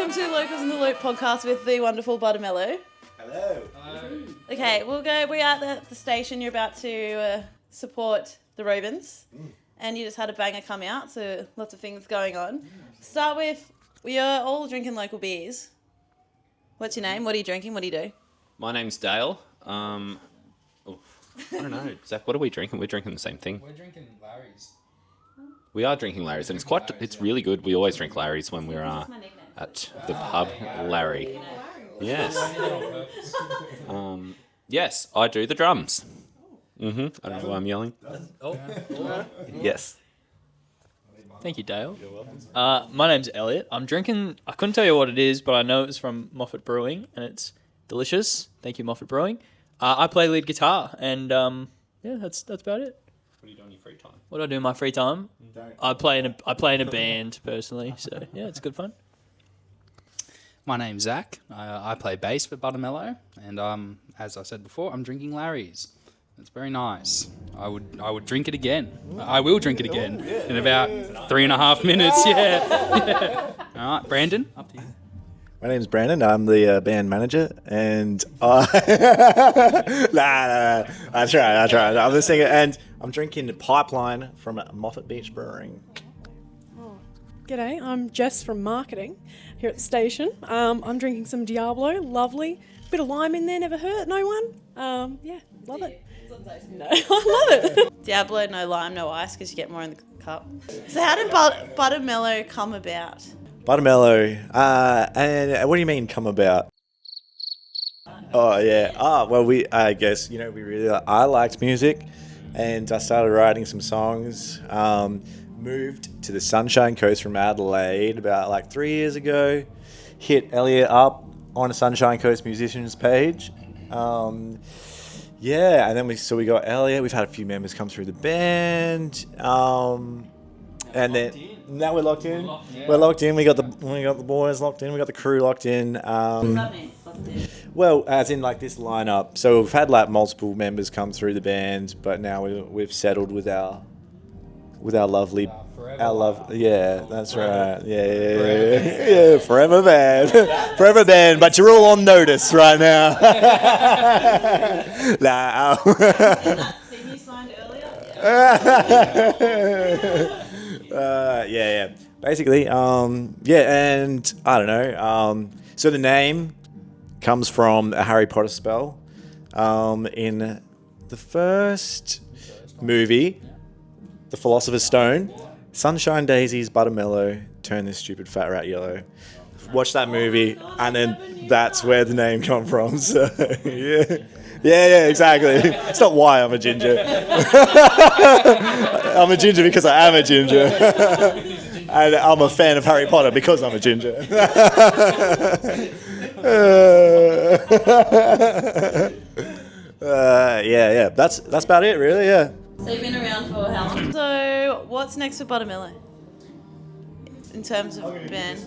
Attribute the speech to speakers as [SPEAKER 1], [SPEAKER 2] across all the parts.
[SPEAKER 1] Welcome to Locals in the Loop podcast with the wonderful Buttermello.
[SPEAKER 2] Hello.
[SPEAKER 1] Okay, we're at the station. You're about to support the Rubens, and you just had a banger come out, so lots of things going on. Start with, we are all drinking local beers. What's your name? What are you drinking? What do you do?
[SPEAKER 3] My name's Dale. I don't know. Zach, what are we drinking? We're drinking the same thing.
[SPEAKER 4] We're drinking Larry's.
[SPEAKER 3] We are drinking Larry's, and it's really good. We always drink Larry's when we're at the pub. Larry. Yes. Yes, I do the drums. I don't know why I'm yelling. Yes.
[SPEAKER 5] Thank you, Dale. You're welcome. My name's Elliot. I'm drinking, I couldn't tell you what it is, but I know it's from Moffat Brewing, and it's delicious. Thank you, Moffat Brewing. I play lead guitar, and that's about it.
[SPEAKER 3] What do you do in your free time?
[SPEAKER 5] What do I do in my free time? I play in a band, personally, so yeah, it's good fun.
[SPEAKER 4] My name's Zach. I play bass for Buttermello, and as I said before, I'm drinking Larry's. It's very nice. I would drink it again. I will drink it again in about 3.5 minutes. Yeah. All right, Brandon, up to you.
[SPEAKER 2] My name's Brandon. I'm the band manager, and I That's right. I'm the singer, and I'm drinking Pipeline from Moffat Beach Brewing.
[SPEAKER 6] G'day, I'm Jess from marketing here at the station. I'm drinking some Diablo, lovely. Bit of lime in there, never hurt no one. Yeah, love it. No, I love it.
[SPEAKER 1] Diablo, no lime, no ice, because you get more in the cup. So how did Buttermello come about?
[SPEAKER 2] Buttermello, and what do you mean come about? Oh yeah. I guess I liked music, and I started writing some songs. Moved to the Sunshine Coast from Adelaide about 3 years ago. Hit Elliot up on a Sunshine Coast musicians page. And then we got Elliot. We've had a few members come through the band. And then now we're locked in. We're locked in. We got the boys locked in. We got the crew locked in. Well, as in this lineup. So we've had multiple members come through the band, but now we've settled with our lovely, yeah, that's right, yeah, forever band, but you're all on notice right now.
[SPEAKER 1] That thing you signed earlier?
[SPEAKER 2] Yeah. Basically, and I don't know. So the name comes from a Harry Potter spell. In the first movie, The Philosopher's Stone, sunshine daisies, Buttermello, turn this stupid fat rat yellow. Watch that movie, and then that's where the name come from. So yeah, exactly. It's not why I'm a ginger. I'm a ginger because I am a ginger, and I'm a fan of Harry Potter because I'm a ginger. Yeah. That's about it, really. Yeah.
[SPEAKER 1] So you've been around for how long? So what's next for Buttermello? In terms of band?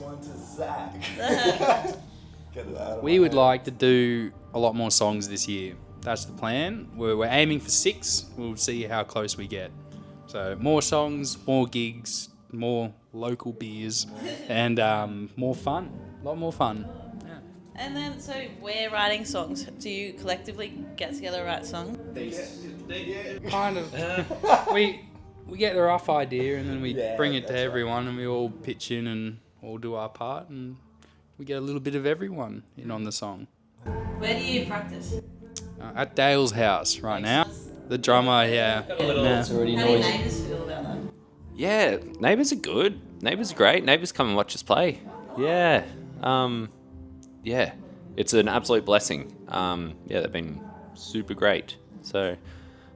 [SPEAKER 4] We would like to do a lot more songs this year. That's the plan. We're aiming for 6. We'll see how close we get. So more songs, more gigs, more local beers, and more fun. A lot more fun. Yeah.
[SPEAKER 1] And then, so we're writing songs. Do you collectively get together and write songs?
[SPEAKER 4] Kind of. We get the rough idea, and then we bring it to everyone, and we all pitch in and all do our part, and we get a little bit of everyone in on the song.
[SPEAKER 1] Where do you practice?
[SPEAKER 4] At Dale's house right now. The drummer, yeah.
[SPEAKER 1] It's already noisy. How do neighbours feel about that?
[SPEAKER 3] Yeah, neighbours are good. Neighbours are great. Neighbours come and watch us play. Yeah. Yeah. It's an absolute blessing. They've been super great. So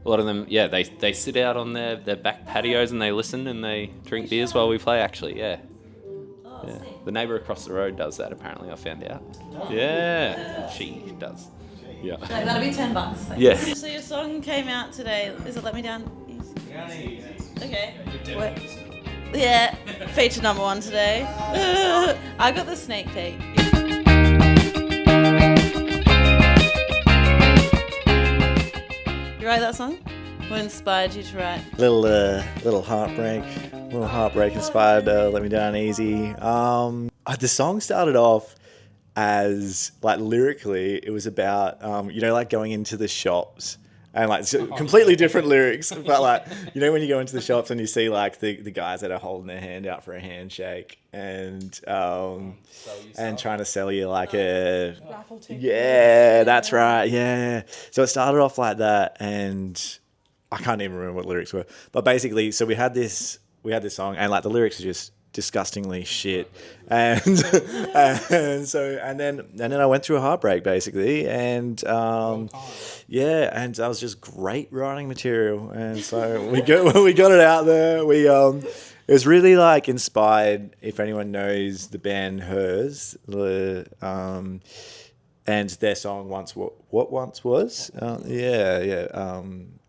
[SPEAKER 3] a lot of them, they sit out on their back patios and they listen and they drink beers while we play, actually, yeah. Yeah. The neighbour across the road does that, apparently, I found out. Yeah, she does. Yeah.
[SPEAKER 1] So that'll be $10. Thanks.
[SPEAKER 3] Yeah.
[SPEAKER 1] So your song came out today. Is it Let Me Down Easy? Okay. What? Yeah, feature number 1 today. I got the sneak peek. You write that song? What inspired you to write?
[SPEAKER 2] Little heartbreak inspired Let Me Down Easy. the song started off as like lyrically, it was about like going into the shops. And like completely different lyrics, but like when you go into the shops and you see like the guys that are holding their hand out for a handshake and trying to sell you like a
[SPEAKER 6] Raffle ticket.
[SPEAKER 2] yeah, that's right, yeah. So it started off like that, and I can't even remember what lyrics were, but basically, so we had this song, and like the lyrics are just disgustingly shit, and and then I went through a heartbreak basically, and and I was just great writing material, and so we got it out there. It was really like inspired. If anyone knows the band Hers, and their song What Once Was,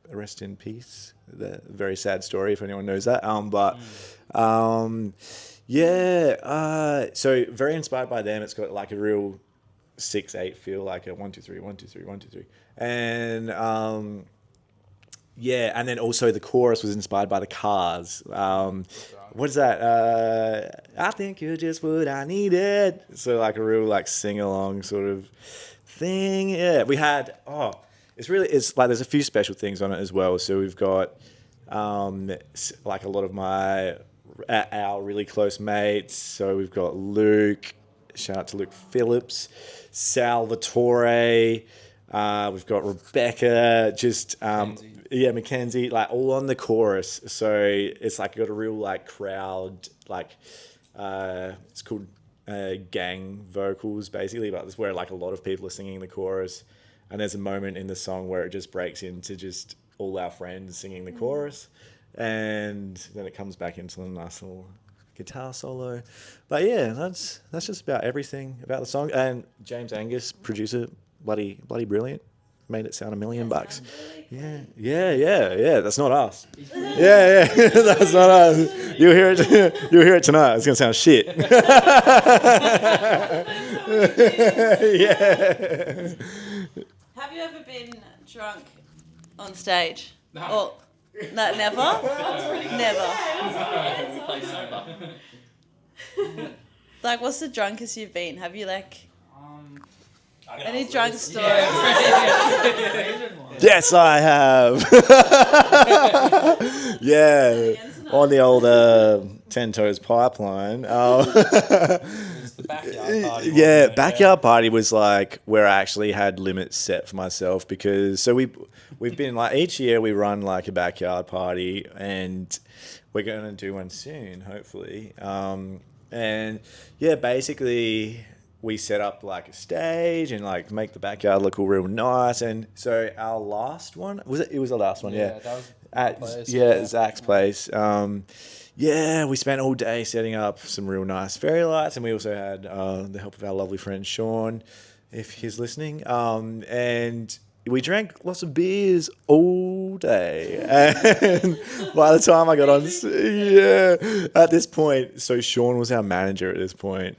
[SPEAKER 2] rest in peace. The very sad story if anyone knows that. So very inspired by them. It's got like a real 6/8 feel, like a 1 2 3 1 2 3 1 2 3, and and then also the chorus was inspired by the Cars. What is that? I think you're just what I needed. So like a real like sing along sort of thing. Yeah, we had it's like there's a few special things on it as well. So we've got like a lot of our really close mates. So we've got Luke. Shout out to Luke Phillips, Salvatore. We've got Rebecca. Mackenzie. Like all on the chorus. So it's like got a real like crowd like it's called gang vocals basically, but it's where like a lot of people are singing the chorus. And there's a moment in the song where it just breaks into just all our friends singing the chorus, and then it comes back into a nice little guitar solo. But yeah, that's just about everything about the song. And James Angus, producer, bloody brilliant, made it sound $1 million. Yeah. That's not us. Yeah, that's not us. You'll hear it tonight. It's gonna sound shit. Yeah.
[SPEAKER 1] Have you ever been drunk on stage? No. No, never? Never. Like, what's the drunkest you've been? Have you, like, any drunk stories?
[SPEAKER 2] Yes, I have. Yeah, on the old 10 Toes pipeline. Backyard party was like where I actually had limits set for myself, because so we've been like each year we run like a backyard party, and we're going to do one soon, hopefully. And yeah, basically we set up like a stage and like make the backyard look all real nice. And so our last one it was the last one, yeah. That was at Zach's place. We spent all day setting up some real nice fairy lights, and we also had the help of our lovely friend Sean, if he's listening. And we drank lots of beers all day. And by the time I got on, at this point, so Sean was our manager at this point.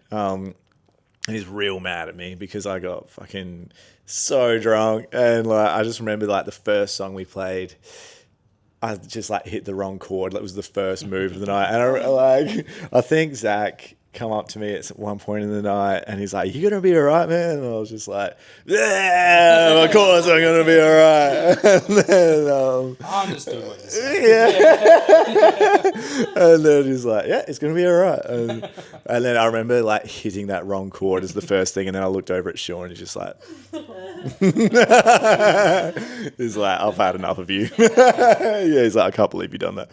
[SPEAKER 2] And he's real mad at me because I got fucking so drunk. And like I just remember like the first song we played, I just like hit the wrong chord. That was the first move of the night. And I think Zach come up to me at one point in the night and he's like, "You gonna be all right, man?" And I was just like, "Yeah, of course I'm gonna be all right." And then
[SPEAKER 4] I understood what you said.
[SPEAKER 2] And then he's like, "Yeah, it's gonna be all right." And then I remember like hitting that wrong chord as the first thing, and then I looked over at Sean and he's just like he's like, "I've had enough of you." Yeah, he's like, "I can't believe you done that."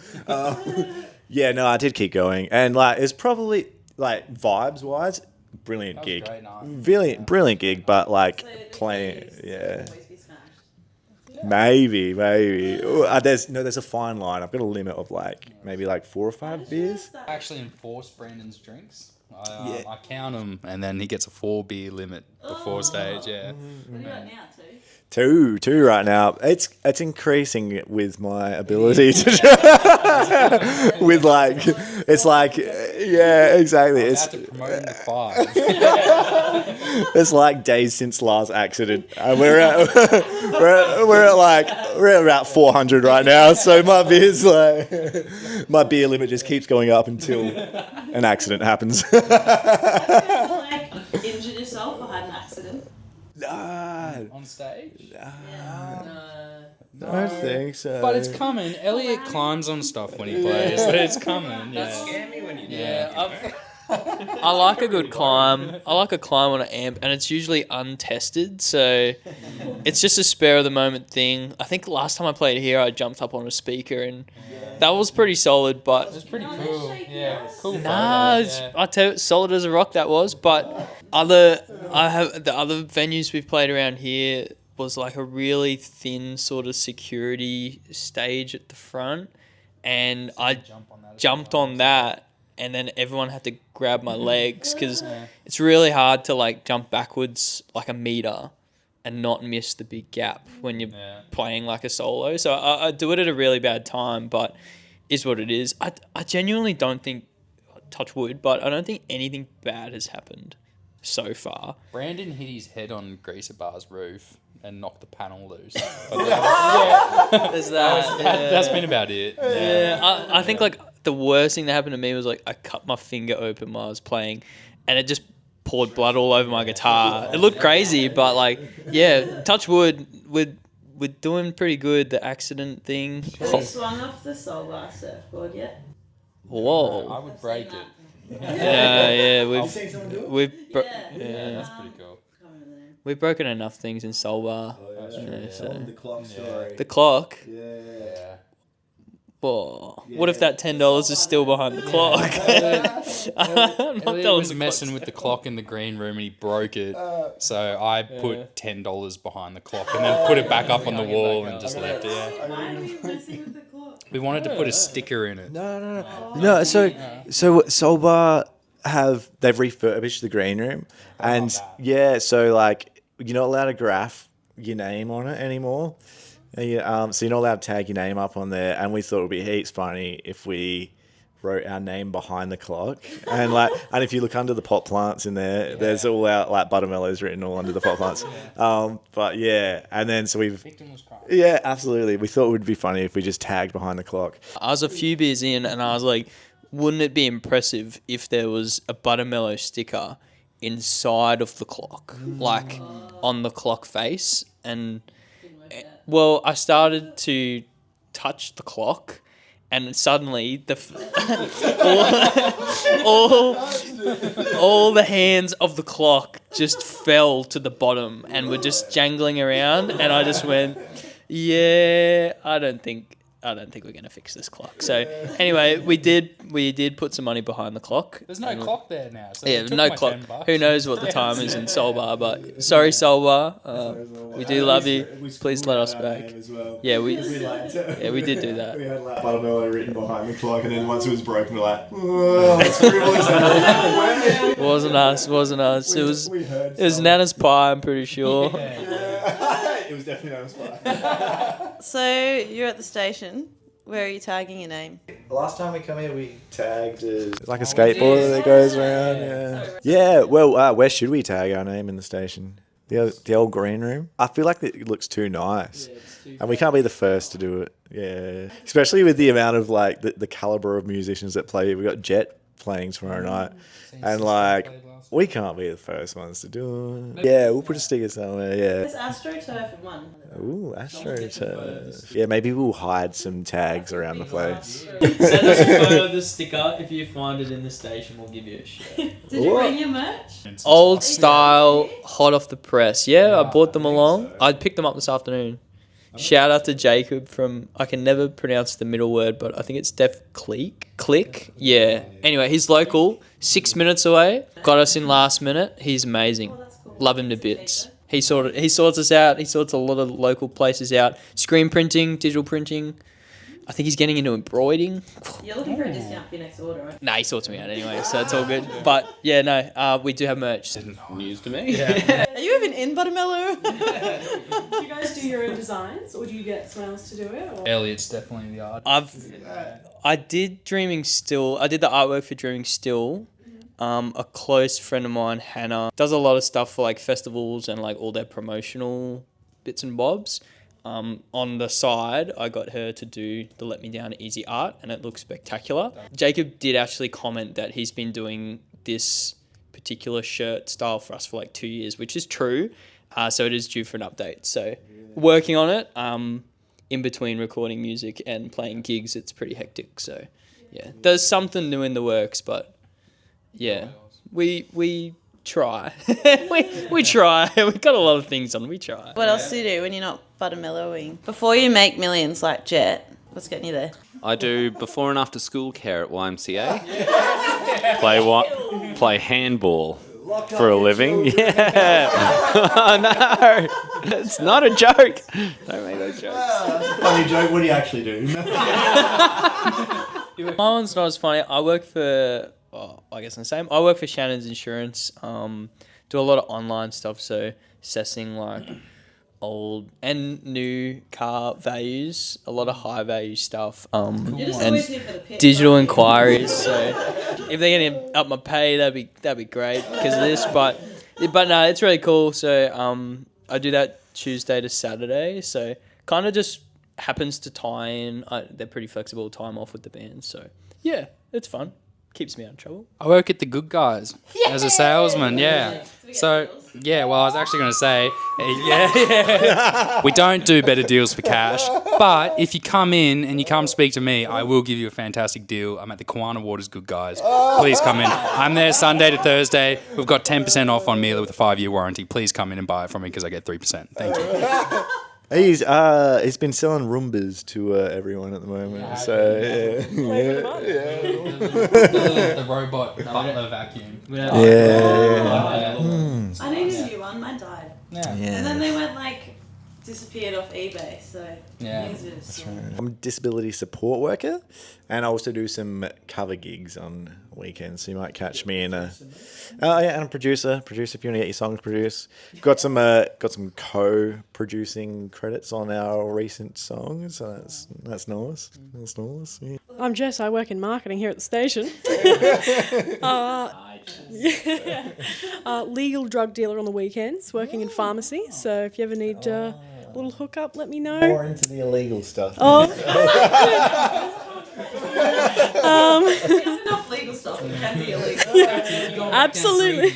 [SPEAKER 2] I did keep going, and like it's probably like vibes wise, brilliant gig, brilliant gig, but like playing, maybe. There's a fine line. I've got a limit of like maybe like 4 or 5 beers.
[SPEAKER 4] I actually enforce Brandon's drinks. I count them, and then he gets a 4 beer limit before stage. Yeah.
[SPEAKER 1] What are you at now, too?
[SPEAKER 2] Two right now. It's increasing with my ability to with like it's like exactly. It's
[SPEAKER 4] to promote him to 5.
[SPEAKER 2] It's like days since last accident. We're at about 400 right now. So my beer limit just keeps going up until an accident happens.
[SPEAKER 1] Like, injured yourself or had an accident?
[SPEAKER 2] Nah,
[SPEAKER 4] On stage?
[SPEAKER 2] I don't think so.
[SPEAKER 4] But it's coming. Elliot climbs on stuff when he plays. It's coming. Yeah.
[SPEAKER 3] me when you
[SPEAKER 5] I like a good climb. I like a climb on an amp, and it's usually untested, so it's just a spare of the moment thing. I think last time I played here, I jumped up on a speaker, and that was pretty solid. But
[SPEAKER 4] It's pretty cool. Yeah, cool.
[SPEAKER 5] nah,
[SPEAKER 4] photo,
[SPEAKER 5] I tell you, solid as a rock that was. But the other venues we've played around here was like a really thin sort of security stage at the front, and I jumped on that. And then everyone had to grab my legs because it's really hard to like jump backwards like a meter and not miss the big gap when you're playing like a solo. So I do it at a really bad time, but is what it is. I genuinely don't think, touch wood, but I don't think anything bad has happened so far.
[SPEAKER 4] Brandon hit his head on Greaser Bar's roof and knocked the panel loose.
[SPEAKER 5] There's that.
[SPEAKER 4] That's been about it.
[SPEAKER 5] Yeah, I think like the worst thing that happened to me was like I cut my finger open while I was playing, and it just poured blood all over my guitar. It looked crazy, but like, yeah, touch wood, we're doing pretty good. The accident thing.
[SPEAKER 1] Have you swung off the soul bar surfboard yet?
[SPEAKER 5] Whoa.
[SPEAKER 4] I would break it.
[SPEAKER 5] Yeah, we've
[SPEAKER 4] That's pretty cool.
[SPEAKER 5] we've broken enough things in soul bar.
[SPEAKER 2] The clock story.
[SPEAKER 5] The clock.
[SPEAKER 2] Yeah.
[SPEAKER 5] Whoa. What if that $10 is still behind the clock? I'm not
[SPEAKER 4] Elliot
[SPEAKER 5] telling
[SPEAKER 4] was
[SPEAKER 5] the
[SPEAKER 4] messing
[SPEAKER 5] clock.
[SPEAKER 4] with the clock in the green room and he broke it. So I put $10 behind the clock and then put it back up on the wall and just left it. Yeah.
[SPEAKER 1] Why are you messing with the clock?
[SPEAKER 4] We wanted to put a sticker in it.
[SPEAKER 2] No, so Soul Bar they've refurbished the green room, and so like you're not allowed to graph your name on it anymore. So you're not allowed to tag your name up on there, and we thought it would be heaps funny if we wrote our name behind the clock, and if you look under the pot plants in there, there's all our like Buttermello's written all under the pot plants. But yeah, and then so we've absolutely. We thought it would be funny if we just tagged behind the clock.
[SPEAKER 5] I was a few beers in and I was like, wouldn't it be impressive if there was a Buttermello sticker inside of the clock, like on the clock face? And well, I started to touch the clock, and suddenly all the hands of the clock just fell to the bottom and were just jangling around, and I just went, yeah, I don't think we're gonna fix this clock. So anyway, we did put some money behind the clock.
[SPEAKER 4] There's no clock there now. So
[SPEAKER 5] Yeah, no clock. Who knows what the time is in Soul Bar? But sorry, Soul Bar. We do love you. Please let us back. Yeah, we did do that.
[SPEAKER 2] We had like Buttermello written behind the clock, and then once it was broken, we're like, let's scribble it.
[SPEAKER 5] Wasn't us. It was Nana's pie. I'm pretty sure.
[SPEAKER 2] It was definitely Nana's pie.
[SPEAKER 1] So you're at the station. Where are you tagging your name?
[SPEAKER 2] Last time we come here, we tagged it's like a skateboarder that goes around. Yeah. Well, where should we tag our name in the station? The old green room. I feel like it looks too nice, and we can't be the first to do it. Yeah, especially with the amount of like the caliber of musicians that play. We got Jet playing tomorrow night, and like we can't be the first ones to do it. Yeah, we'll put a sticker somewhere. Yeah.
[SPEAKER 1] There's AstroTurf in one.
[SPEAKER 2] Ooh, AstroTurf. Yeah, maybe we'll hide some tags around the place.
[SPEAKER 5] Send us a photo of the sticker. If you find it in the station, we'll give you a shirt.
[SPEAKER 1] Did you bring your merch?
[SPEAKER 5] Old style, hot off the press. Yeah, I brought them along. I picked them up this afternoon. Shout out to Jacob from, I can never pronounce the middle word, but I think it's Click. Yeah. Anyway, he's local, 6 minutes away. Got us in last minute. He's amazing. Love him to bits. He sorts us out. He sorts a lot of local places out. Screen printing, digital printing. I think he's getting into embroidering.
[SPEAKER 1] You're looking for a discount for your next order, right?
[SPEAKER 5] Nah, he sorts me out anyway, so it's all good. But yeah, no, we do have merch. News to me.
[SPEAKER 1] Are you even in Buttermello?
[SPEAKER 6] Do you guys do your own designs, or do you get someone else to do it? Or?
[SPEAKER 4] Elliot's definitely the artist.
[SPEAKER 5] I did Dreaming Still. I did the artwork for Dreaming Still. A close friend of mine, Hannah, does a lot of stuff for like festivals and like all their promotional bits and bobs. on the side, I got her to do the Let Me Down Easy art, and it looks spectacular. Jacob did actually comment that he's been doing this particular shirt style for us for like 2 years, which is true. So it is due for an update. So working on it. In between recording music and playing gigs, it's pretty hectic. So yeah, there's something new in the works, but yeah, we try. we try. We've got a lot of things on. We try.
[SPEAKER 1] What else do you do when you're not buttermelloing? Before you make millions like Jet, what's getting you there?
[SPEAKER 3] I do before and after school care at YMCA. Play handball for a living. Yeah. Oh, no. It's not a joke. Don't make those jokes.
[SPEAKER 2] Funny joke. What do you actually do?
[SPEAKER 5] My one's not as funny. I work for, I guess the same. I work for Shannon's Insurance. Do a lot of online stuff, so assessing like old and new car values, a lot of high value stuff, and digital inquiries. So if they're gonna up my pay, that'd be great because of this. But no, it's really cool. So I do that Tuesday to Saturday. So kind of just happens to tie in. They're pretty flexible, time off with the band. So yeah, it's fun. Keeps me out of trouble.
[SPEAKER 4] I work at the Good Guys as a salesman. Yeah. So yeah, well, I was actually going to say, we don't do better deals for cash. But if you come in and you come speak to me, I will give you a fantastic deal. I'm at the Kiwana Waters Good Guys. Please come in. I'm there Sunday to Thursday. We've got 10% off on Miele with a 5-year warranty. Please come in and buy it from me because I get 3%. Thank you.
[SPEAKER 2] He's been selling Rumbas to everyone at the moment. So
[SPEAKER 4] The robot butler vacuum.
[SPEAKER 2] yeah.
[SPEAKER 1] I needed a new one. Mine died.
[SPEAKER 4] Yeah.
[SPEAKER 1] And then they went disappeared off eBay. So
[SPEAKER 4] Yeah.
[SPEAKER 2] I'm a disability support worker, and I also do some cover gigs on weekends. So you might catch me in and I'm a producer. Producer, if you want to get your songs produced, got some co-producing credits on our recent songs. So that's nice. That's nice. Yeah.
[SPEAKER 6] I'm Jess. I work in marketing here at the station. Legal drug dealer on the weekends, working in pharmacy. So if you ever need a little hookup, let me know.
[SPEAKER 2] More into the illegal stuff.
[SPEAKER 1] Enough legal stuff. It can be illegal.
[SPEAKER 6] Absolutely.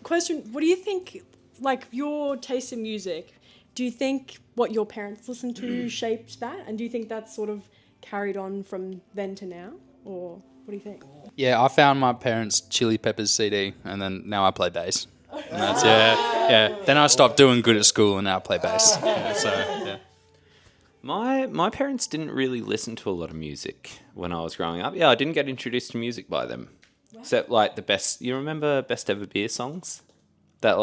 [SPEAKER 6] Question: what do you think? Like your taste in music, do you think what your parents listened to shaped that, and do you think that's sort of carried on from then to now, or what do you think?
[SPEAKER 4] Yeah, I found my parents' Chili Peppers CD, and then now I play bass. And that's yeah. Then I stopped doing good at school, and now I play bass. Yeah.
[SPEAKER 3] My parents didn't really listen to a lot of music when I was growing up. Yeah, I didn't get introduced to music by them. Except like the best, you remember Best Ever Beer songs? That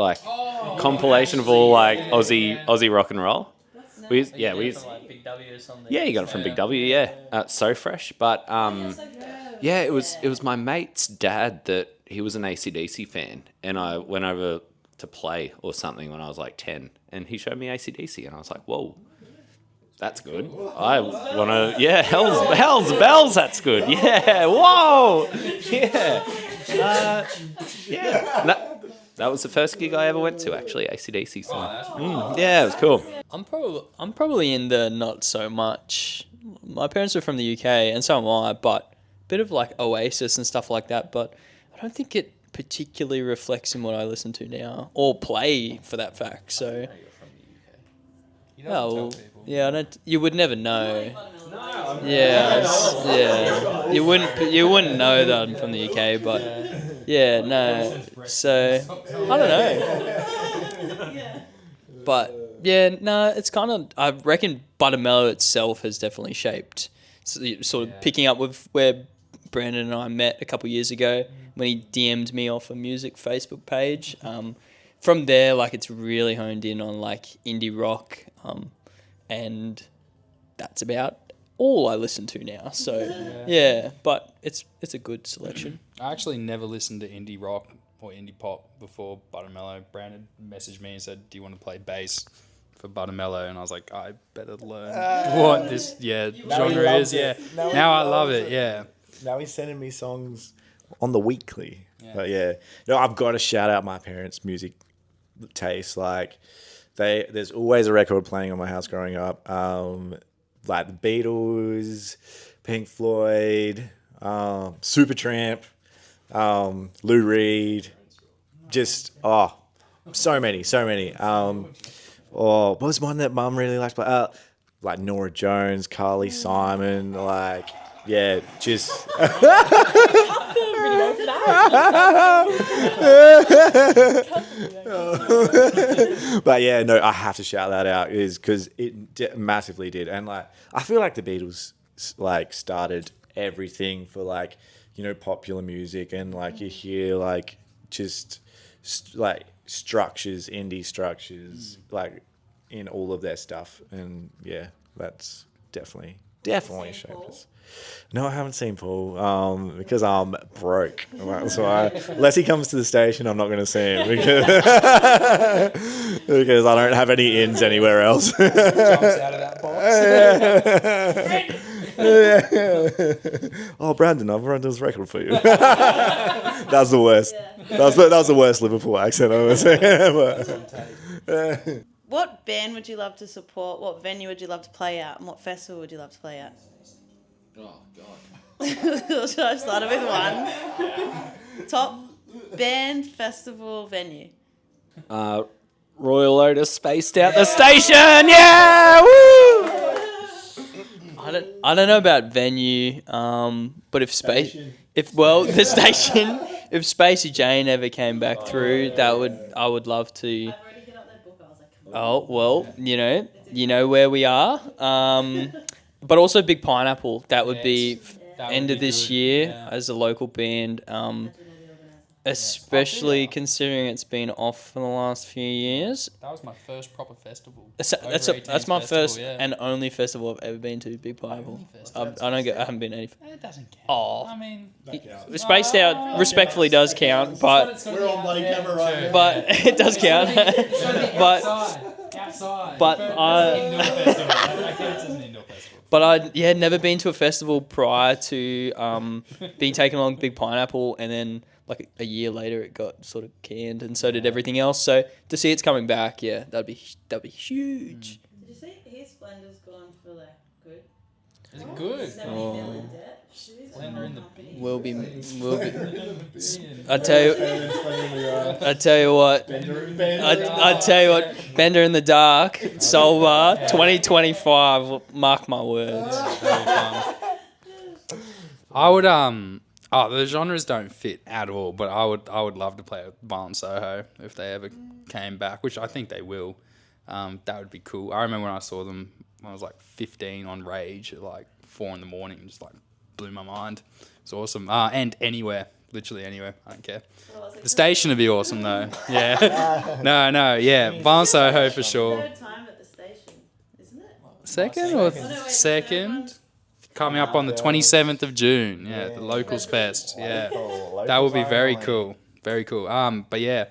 [SPEAKER 3] compilation of all Aussie rock and roll. We used,
[SPEAKER 5] Big W or something.
[SPEAKER 3] yeah, you got it from Big W. Yeah, So Fresh. But yeah, it was my mate's dad that he was an AC/DC fan, and I went over to play or something when I was like 10, and he showed me AC/DC, and I was like, whoa. That's good. I want to... Yeah, hell's bells, that's good. Yeah, whoa! Yeah. That was the first gig I ever went to, actually, AC/DC. So. Yeah, it was cool.
[SPEAKER 5] I'm probably in the not so much. My parents are from the UK, and so am I, but a bit of like Oasis and stuff like that, but I don't think it particularly reflects in what I listen to now, or play for that fact, so... you would never know. Yeah. You wouldn't know that I'm from the UK, but yeah, no. So I don't know. But yeah, no, it's kind of. I reckon Buttermello itself has definitely shaped. Sort of picking up with where Brandon and I met a couple years ago when he DM'd me off a music Facebook page. From there, it's really honed in on indie rock. And that's about all I listen to now. So yeah, but it's a good selection.
[SPEAKER 4] I actually never listened to indie rock or indie pop before Buttermello. Brandon messaged me and said, "Do you want to play bass for Buttermello?" And I was like, "I better learn what this genre is." Yeah, now I love it. Yeah.
[SPEAKER 2] Now he's sending me songs on the weekly. But yeah, no, I've got to shout out my parents' music taste. Like, there's always a record playing on my house growing up. Like the Beatles, Pink Floyd, Supertramp, Lou Reed, just so many. What was one that Mum really liked? Like Nora Jones, Carly Simon, like just. But yeah, no, I have to shout that out is because it massively did, and like I feel like the Beatles like started everything for like popular music, and like you hear like just like structures, indie structures, like in all of their stuff, and yeah, that's definitely shaped us. No, I haven't seen Paul because I'm broke. So unless he comes to the station, I'm not going to see him because I don't have any ins anywhere else.
[SPEAKER 4] Jumps out of that box.
[SPEAKER 2] Oh, Brandon, I've run this record for you. That's the worst. That was the worst Liverpool accent I've ever seen.
[SPEAKER 1] What band would you love to support? What venue would you love to play at? And what festival would you love to play at?
[SPEAKER 3] Oh, God.
[SPEAKER 1] Should I start with one? Top band, festival, venue.
[SPEAKER 5] Royal Lotus spaced out the station. Yeah, woo! I don't know about venue, but if the station, if Spacey Jane ever came back through, I would love to.
[SPEAKER 1] I've already hit up that book. I was like, come on.
[SPEAKER 5] Oh well, you know where we are. But also Big Pineapple. That would be end of this year as a local band. Especially considering it's been off for the last few years.
[SPEAKER 4] That was my first proper festival.
[SPEAKER 5] That's my first and only festival I've ever been to. Big Pineapple. I haven't been to any.
[SPEAKER 4] It doesn't count.
[SPEAKER 5] Oh,
[SPEAKER 4] I mean,
[SPEAKER 5] Spaced Out respectfully does count, but
[SPEAKER 2] We're on bloody camera right now.
[SPEAKER 5] but it does count. but
[SPEAKER 4] outside.
[SPEAKER 5] but
[SPEAKER 4] indoor festival. That counts as an indoor festival.
[SPEAKER 5] But I'd never been to a festival prior to being taken along Big Pineapple, and then like a year later it got sort of canned, and so did everything else. So to see it's coming back, yeah, that'd be huge.
[SPEAKER 1] Did you see his Splendour's gone for like good?
[SPEAKER 4] Is it good?
[SPEAKER 1] 70 million debt.
[SPEAKER 4] Splendor in the beat.
[SPEAKER 5] Will be. I tell you what. Bender in the Dark, Soul Bar, 2025. Mark my words.
[SPEAKER 4] I would the genres don't fit at all, but I would love to play with Barn Soho if they ever came back, which I think they will. That would be cool. I remember when I saw them when I was like 15 on Rage at like 4 a.m, just like blew my mind. It's awesome. And literally anywhere. I don't care. The station would be awesome though. Yeah. No, yeah. Barn Soho for sure.
[SPEAKER 1] Third time at the station, isn't it?
[SPEAKER 4] Second or second? Coming up on the 27th of June. Yeah, the Locals Fest. Yeah. That would be very cool. Very cool. But yeah.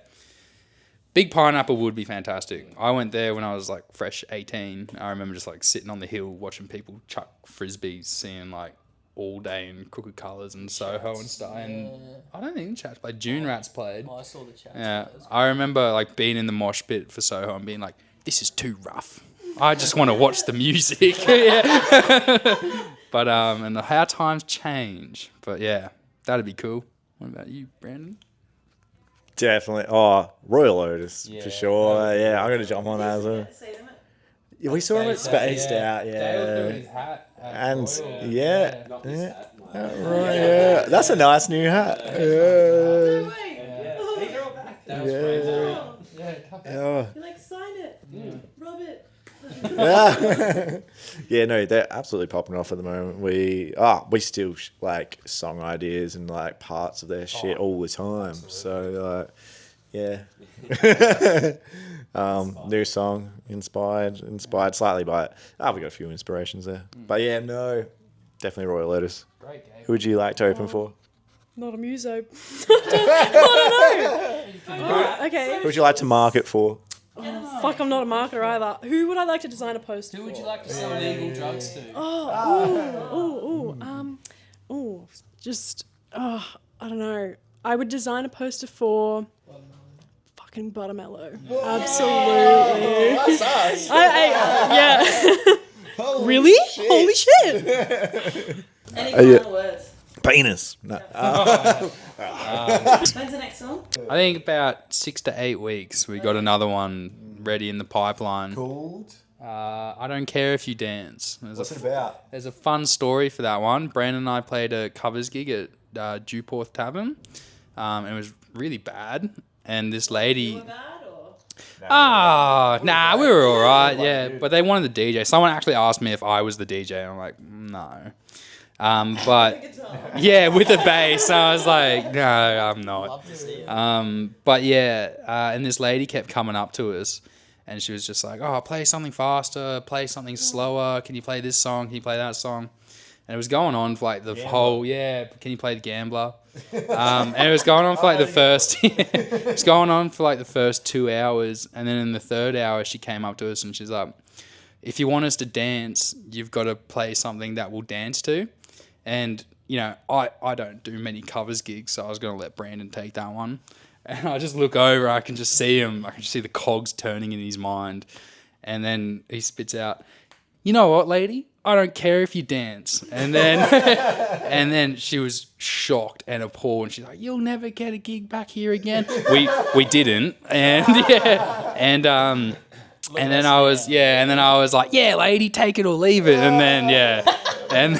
[SPEAKER 4] Big Pineapple would be fantastic. I went there when I was like fresh 18. I remember just like sitting on the hill watching people chuck frisbees, seeing like All Day and Crooked Colours and Soho and stuff. And I don't think the Chats played. June Rats played.
[SPEAKER 5] I saw the Chats.
[SPEAKER 4] Yeah. I remember like being in the mosh pit for Soho and being like, this is too rough. I just want to watch the music. But and how times change. But yeah, that'd be cool. What about you, Brandon?
[SPEAKER 2] Definitely. Oh, Royal Lotus for sure. Yeah, I'm gonna jump on that as well. Yeah, we saw him at Spaced Out. Yeah, and yeah. That's a nice new hat. Yeah.
[SPEAKER 1] You're like, sign it. Rub it.
[SPEAKER 2] Yeah, no, they're absolutely popping off at the moment. We still like song ideas and like parts of their shit all the time. So yeah, new song inspired slightly by it. We got a few inspirations there, but yeah, no, definitely Royal Lotus.
[SPEAKER 4] Great game.
[SPEAKER 2] Who would you like to open for?
[SPEAKER 6] Not a muso. I don't know. Okay.
[SPEAKER 2] Who would you like to market for?
[SPEAKER 6] Fuck, I'm not a marketer either. Who would I like to design a poster for?
[SPEAKER 4] Who would you like to sell illegal drugs to?
[SPEAKER 6] I don't know. I would design a poster for fucking Buttermello. Absolutely.
[SPEAKER 2] That's us.
[SPEAKER 6] Yeah. Really? Holy shit.
[SPEAKER 1] Any
[SPEAKER 2] yeah.
[SPEAKER 1] final words?
[SPEAKER 2] Penis. No.
[SPEAKER 1] When's the next song?
[SPEAKER 4] I think about 6 to 8 weeks. We got another one ready in the pipeline.
[SPEAKER 2] Called.
[SPEAKER 4] I don't care if you dance.
[SPEAKER 2] What's it about?
[SPEAKER 4] There's a fun story for that one. Brandon and I played a covers gig at Dewporth Tavern. It was really bad. And this lady... Nah, we were all right, yeah. But they wanted the DJ. Someone actually asked me if I was the DJ, and I'm like, no. But yeah, with the bass, I was like, no, I'm not. But yeah, and this lady kept coming up to us, and she was just like, oh, play something faster, play something slower. Can you play this song? Can you play that song? And it was going on for like the whole, can you play the Gambler? And it was going on for like the first, it was going on for like the first 2 hours. And then in the third hour, she came up to us and she's like, if you want us to dance, you've got to play something that we'll dance to. And, you know, I don't do many covers gigs, so I was going to let Brandon take that one. And I just look over, I can just see him, I can just see the cogs turning in his mind. And then he spits out, you know what, lady? I don't care if you dance. And then and then she was shocked and appalled, and she's like, you'll never get a gig back here again. We didn't. And and then I was like, yeah, lady, take it or leave it. And then and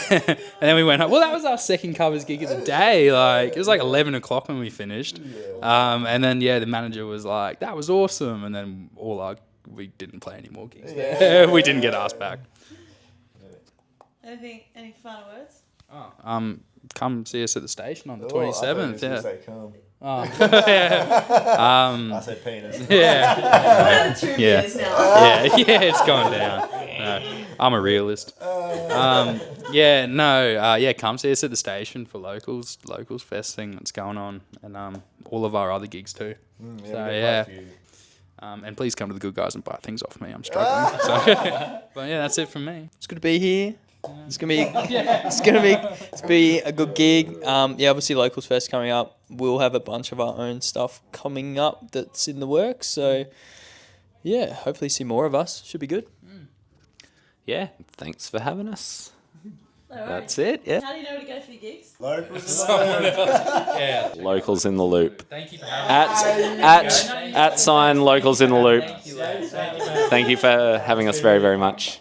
[SPEAKER 4] then we went home. Well, that was our second covers gig of the day. Like, it was like 11 o'clock when we finished. And then the manager was like, that was awesome. And then we didn't play any more gigs. We didn't get asked back.
[SPEAKER 1] Any final words?
[SPEAKER 4] Come see us at the station on the 27th.
[SPEAKER 2] I said penis.
[SPEAKER 1] Another 2 years now.
[SPEAKER 4] It's gone down. No, I'm a realist. Come see us at the station for locals fest thing that's going on, and all of our other gigs too. And please come to the Good Guys and buy things off me. I'm struggling. But yeah, that's it from me.
[SPEAKER 5] It's good to be here. It's gonna be a good gig. Obviously Locals Fest coming up. We'll have a bunch of our own stuff coming up that's in the works. So yeah, hopefully see more of us. Should be good.
[SPEAKER 3] Yeah, thanks for having us.
[SPEAKER 1] All
[SPEAKER 3] That's it. Yeah.
[SPEAKER 1] How do you know where to go for your gigs?
[SPEAKER 3] Locals in the loop.
[SPEAKER 4] Thank you for having
[SPEAKER 3] At sign locals in the loop. Thank you for having us very, very much.